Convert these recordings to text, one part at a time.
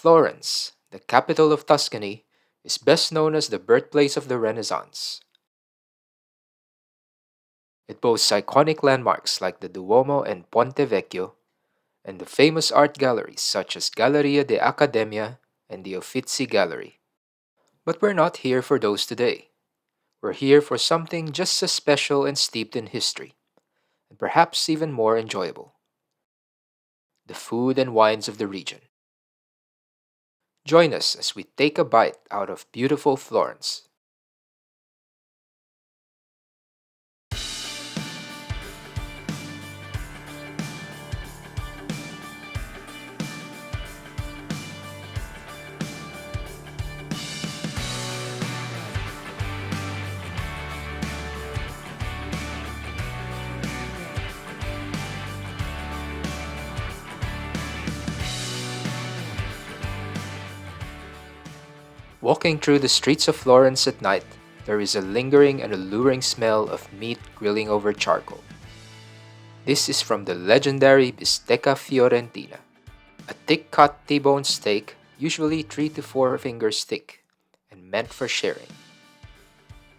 Florence, the capital of Tuscany, is best known as the birthplace of the Renaissance. It boasts iconic landmarks like the Duomo and Ponte Vecchio, and the famous art galleries such as Galleria de Accademia and the Uffizi Gallery. But we're not here for those today. We're here for something just as special and steeped in history, and perhaps even more enjoyable: the food and wines of the region. Join us as we take a bite out of beautiful Florence. Walking through the streets of Florence at night, there is a lingering and alluring smell of meat grilling over charcoal. This is from the legendary Bistecca Fiorentina, a thick-cut T-bone steak, usually 3 to 4 fingers thick, and meant for sharing.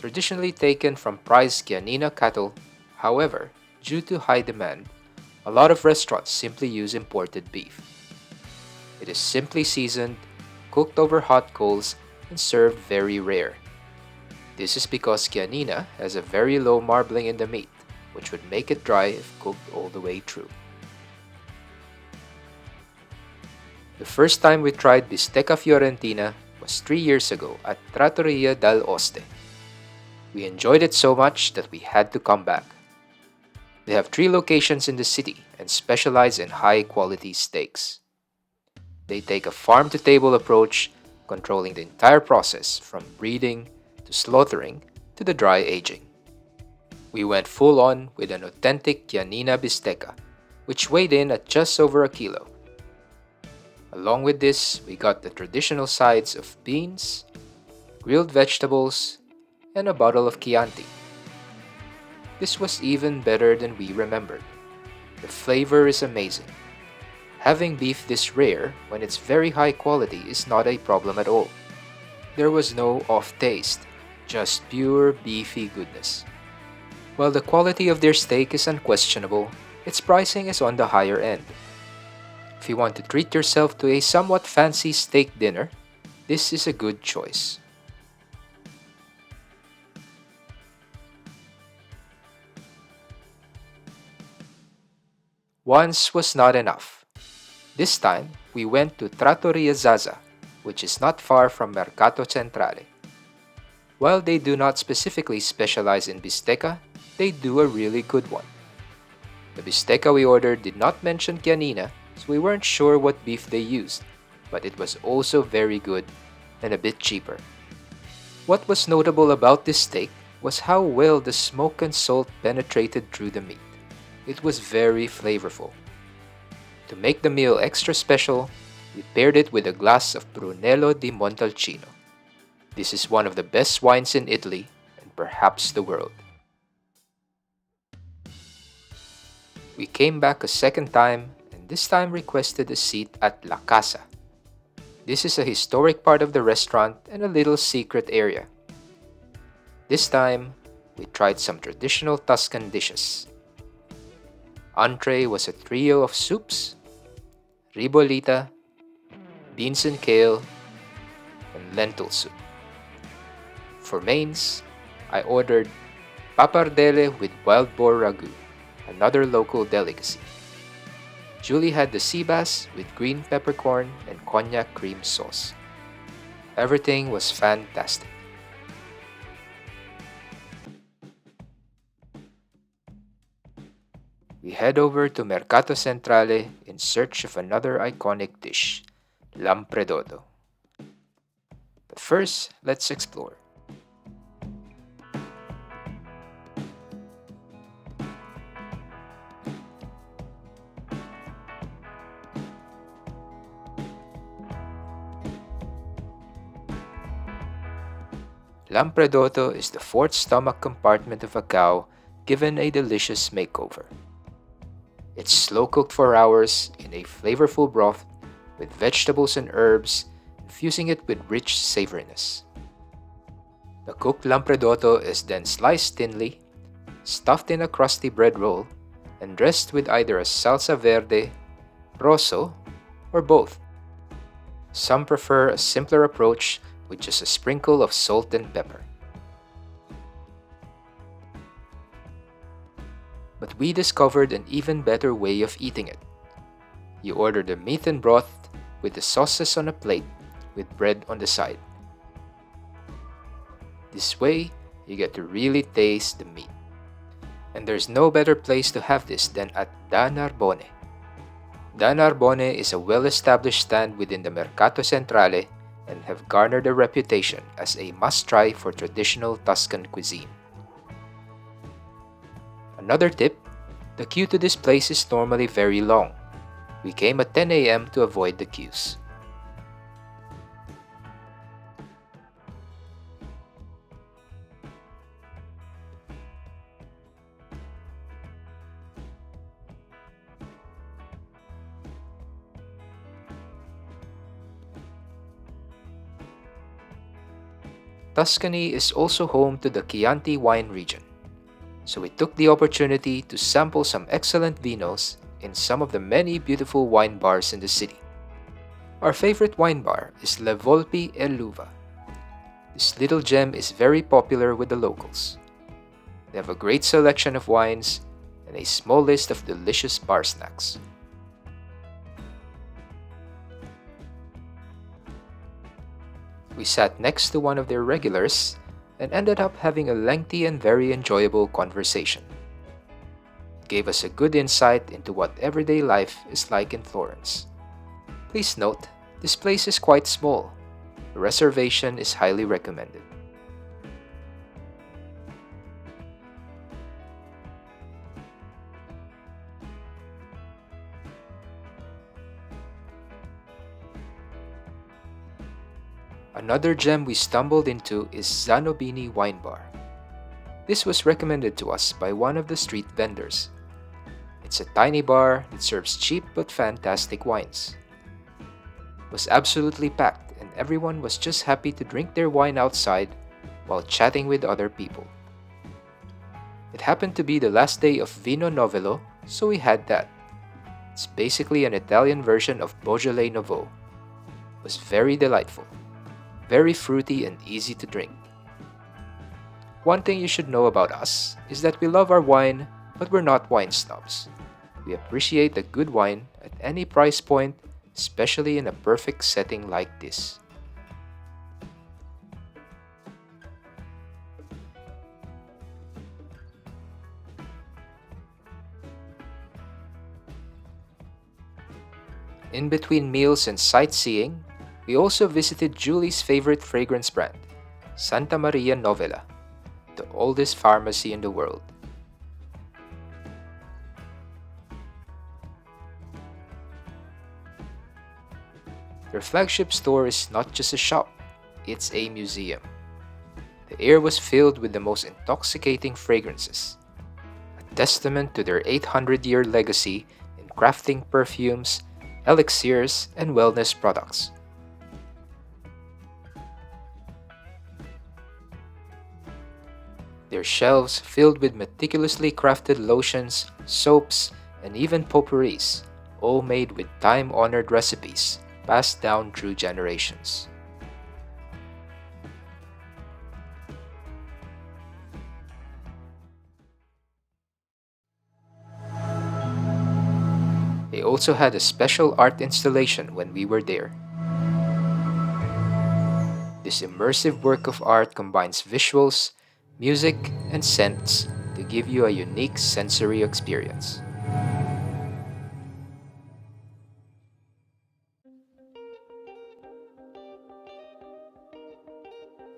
Traditionally taken from prized Chianina cattle, however, due to high demand, a lot of restaurants simply use imported beef. It is simply seasoned, cooked over hot coals, and served very rare. This is because Chianina has a very low marbling in the meat, which would make it dry if cooked all the way through. The first time we tried Bistecca Fiorentina was 3 years ago at Trattoria Dall'Oste. We enjoyed it so much that we had to come back. They have 3 locations in the city and specialize in high-quality steaks. They take a farm-to-table approach, controlling the entire process from breeding to slaughtering to the dry aging. We went full-on with an authentic Chianina bistecca, which weighed in at just over a kilo. Along with this, we got the traditional sides of beans, grilled vegetables, and a bottle of Chianti. This was even better than we remembered. The flavor is amazing. Having beef this rare when it's very high quality is not a problem at all. There was no off taste, just pure beefy goodness. While the quality of their steak is unquestionable, its pricing is on the higher end. If you want to treat yourself to a somewhat fancy steak dinner, this is a good choice. Once was not enough. This time, we went to Trattoria Zaza, which is not far from Mercato Centrale. While they do not specifically specialize in bistecca, they do a really good one. The bistecca we ordered did not mention Chianina, so we weren't sure what beef they used, but it was also very good and a bit cheaper. What was notable about this steak was how well the smoke and salt penetrated through the meat. It was very flavorful. To make the meal extra special, we paired it with a glass of Brunello di Montalcino. This is one of the best wines in Italy and perhaps the world. We came back a second time and this time requested a seat at La Casa. This is a historic part of the restaurant and a little secret area. This time, we tried some traditional Tuscan dishes. Entree was a trio of soups, ribollita, beans and kale, and lentil soup. For mains, I ordered pappardelle with wild boar ragu, another local delicacy. Julie had the sea bass with green peppercorn and cognac cream sauce. Everything was fantastic. We head over to Mercato Centrale in search of another iconic dish, Lampredotto. But first, let's explore. Lampredotto is the fourth stomach compartment of a cow given a delicious makeover. It's slow-cooked for hours in a flavorful broth with vegetables and herbs, infusing it with rich savoriness. The cooked Lampredotto is then sliced thinly, stuffed in a crusty bread roll, and dressed with either a salsa verde, rosso, or both. Some prefer a simpler approach with just a sprinkle of salt and pepper. But we discovered an even better way of eating it. You order the meat and broth with the sauces on a plate with bread on the side. This way, you get to really taste the meat. And there's no better place to have this than at Da Narbone. Da Narbone is a well-established stand within the Mercato Centrale and have garnered a reputation as a must-try for traditional Tuscan cuisine. Another tip, the queue to this place is normally very long. We came at 10 a.m. to avoid the queues. Tuscany is also home to the Chianti wine region, so we took the opportunity to sample some excellent vinos in some of the many beautiful wine bars in the city. Our favorite wine bar is Le Volpi e l'Uva. This little gem is very popular with the locals. They have a great selection of wines and a small list of delicious bar snacks. We sat next to one of their regulars and ended up having a lengthy and very enjoyable conversation. It gave us a good insight into what everyday life is like in Florence. Please note, this place is quite small. A reservation is highly recommended. Another gem we stumbled into is Zanobini Wine Bar. This was recommended to us by one of the street vendors. It's a tiny bar that serves cheap but fantastic wines. It was absolutely packed and everyone was just happy to drink their wine outside while chatting with other people. It happened to be the last day of Vino Novello, so we had that. It's basically an Italian version of Beaujolais Nouveau. It was very delightful. Very fruity and easy to drink. One thing you should know about us is that we love our wine, but we're not wine snobs. We appreciate a good wine at any price point, especially in a perfect setting like this. In between meals and sightseeing, we also visited Julie's favorite fragrance brand, Santa Maria Novella, the oldest pharmacy in the world. Their flagship store is not just a shop, it's a museum. The air was filled with the most intoxicating fragrances, a testament to their 800-year legacy in crafting perfumes, elixirs, and wellness products. Their shelves filled with meticulously crafted lotions, soaps, and even potpourris, all made with time-honored recipes passed down through generations. They also had a special art installation when we were there. This immersive work of art combines visuals, music, and scents to give you a unique sensory experience.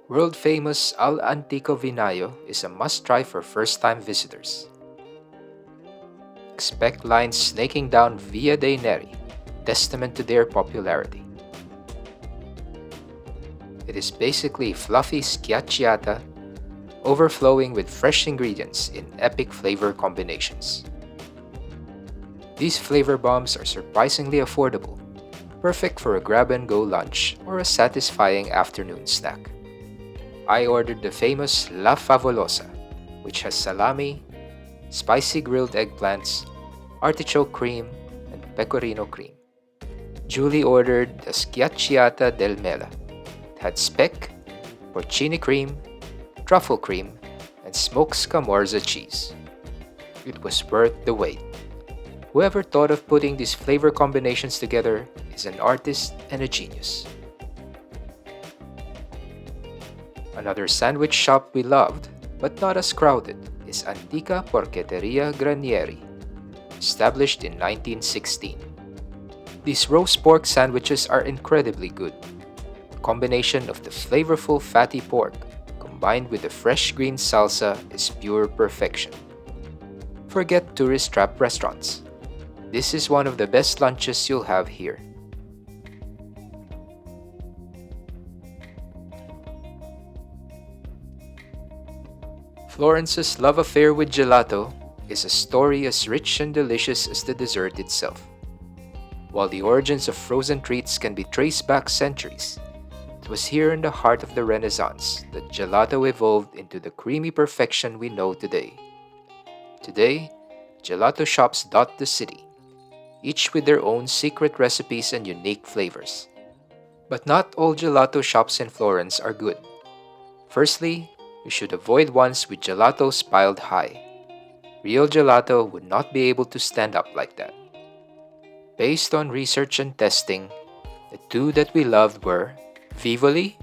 World-famous All'Antico Vinaio is a must-try for first-time visitors. Expect lines snaking down Via dei Neri, testament to their popularity. It is basically fluffy Schiacciata, overflowing with fresh ingredients in epic flavor combinations. These flavor bombs are surprisingly affordable, perfect for a grab-and-go lunch or a satisfying afternoon snack. I ordered the famous La Favolosa, which has salami, spicy grilled eggplants, artichoke cream, and pecorino cream. Julie ordered the Schiacciata del Mela. It had speck, porcini cream, truffle cream, and smoked scamorza cheese. It was worth the wait. Whoever thought of putting these flavor combinations together is an artist and a genius. Another sandwich shop we loved, but not as crowded, is Antica Porchetteria Granieri, established in 1916. These roast pork sandwiches are incredibly good. The combination of the flavorful fatty pork combined with the fresh green salsa is pure perfection. Forget tourist trap restaurants. This is one of the best lunches you'll have here. Florence's love affair with gelato is a story as rich and delicious as the dessert itself. While the origins of frozen treats can be traced back centuries, it was here in the heart of the Renaissance that gelato evolved into the creamy perfection we know today. Today, gelato shops dot the city, each with their own secret recipes and unique flavors. But not all gelato shops in Florence are good. Firstly, you should avoid ones with gelatos piled high. Real gelato would not be able to stand up like that. Based on research and testing, the two that we loved were Vivoli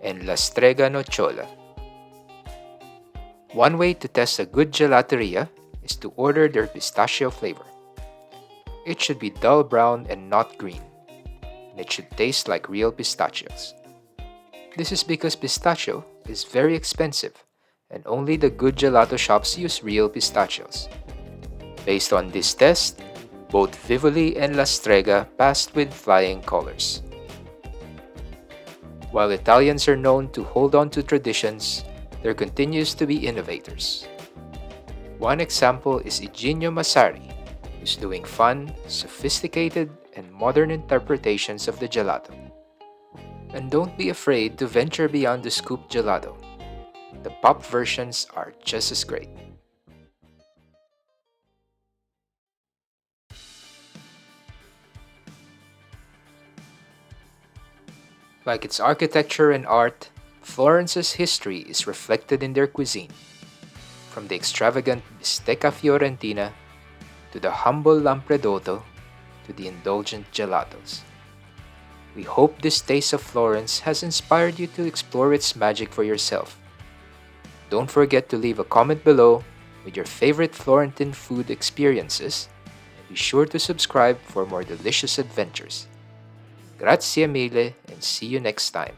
and La Strega Nocciola. One way to test a good gelateria is to order their pistachio flavor. It should be dull brown and not green, and it should taste like real pistachios. This is because pistachio is very expensive, and only the good gelato shops use real pistachios. Based on this test, both Vivoli and La Strega passed with flying colors. While Italians are known to hold on to traditions, there continues to be innovators. One example is Iginio Massari, who's doing fun, sophisticated, and modern interpretations of the gelato. And don't be afraid to venture beyond the scoop gelato. The pop versions are just as great. Like its architecture and art, Florence's history is reflected in their cuisine. From the extravagant Bistecca Fiorentina, to the humble Lampredotto, to the indulgent gelatos. We hope this taste of Florence has inspired you to explore its magic for yourself. Don't forget to leave a comment below with your favorite Florentine food experiences, and be sure to subscribe for more delicious adventures. Grazie mille and see you next time.